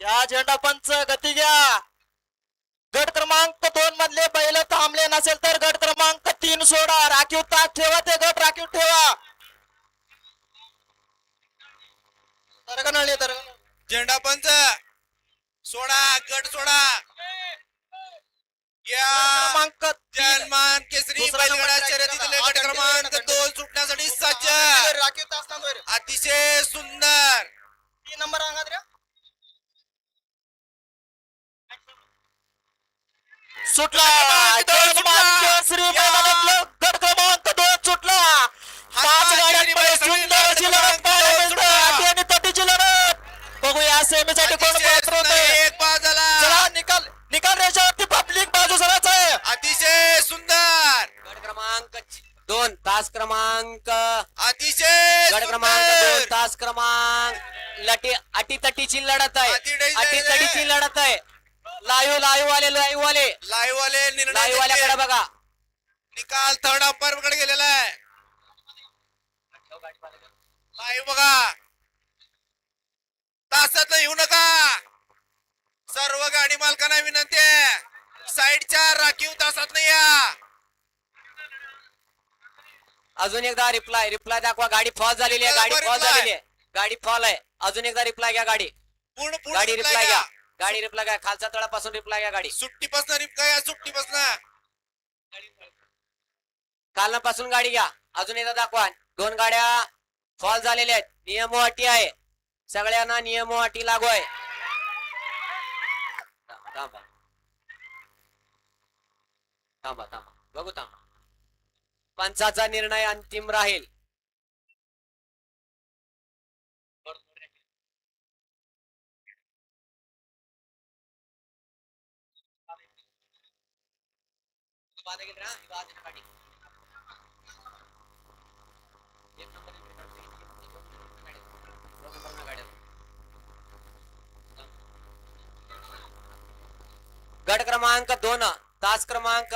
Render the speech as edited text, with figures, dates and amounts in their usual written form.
या झेंडा पंच गती घ्या. गट क्रमांक 2 मधले बैल थांबले नसेल तर गट क्रमांक 3 सोडा. राखीव तास ठेवा, ते गट राखीव ठेवा. झेंडा पंच सोडा, गट सोडा. या क्रमांक जन्मान केसरी बैलगाडा शर्यतीतले गट क्रमांक 2 सुटण्यासाठी सज्ज. राखीव तास थांबलोय. अतिशय सुंदर 3 नंबर अंगात रे. सुटला. केसरी मैदानातलं गट क्रमांक 2 सुटला. 5 गाड्यांमध्ये सुंदर अशी लढत पाहायला मिळते. आणि तटीची लढत बघूया सेमीसाठी कोण पात्र होतंय. एक बाद झाला. चला निकाल रेषेवरती पब्लिक बाजू सराच आहे. अतिशय सुंदर. गट क्रमांक 2 तास क्रमांक अतिशय गट क्रमांक 2 तास क्रमांक अटीतटीची लढत आहे. अटीतटीची लढत आहे. लाईव्ह वाले लाईव्ह वाले निर्णय लाईव्ह वाल्याकडे बघा. निकाल थर्ड अंपायर कडे गेलेला आहे. लाईव्ह बघा. तासात येऊ नका. सर्व गाडी मालकांना विनंती आहे, साईडच्या राखीव तासात नाही या. अजून एकदा रिप्लाय दाखवा. गाडी फॉल झालेली आहे. गाडी फॉल आहे. अजून एकदा रिप्लाय घ्या. गाडी रिप्लाय घ्या. खालच्या तळापासून रिप्लाय घ्या. गाडी सुट्टीपासून रिप्लाय. सुट्टीपासून कालनापासून गाडी घ्या. अजून एकदा दाखवा. 2 गाड्या फॉल झालेल्या आहेत. नियम व अटी आहे. सगळ्यांना नियम व अटी लागू आहे. थांबा बघू. पंचाचा निर्णय अंतिम राहील. गट क्रमांक 2 तास क्रमांक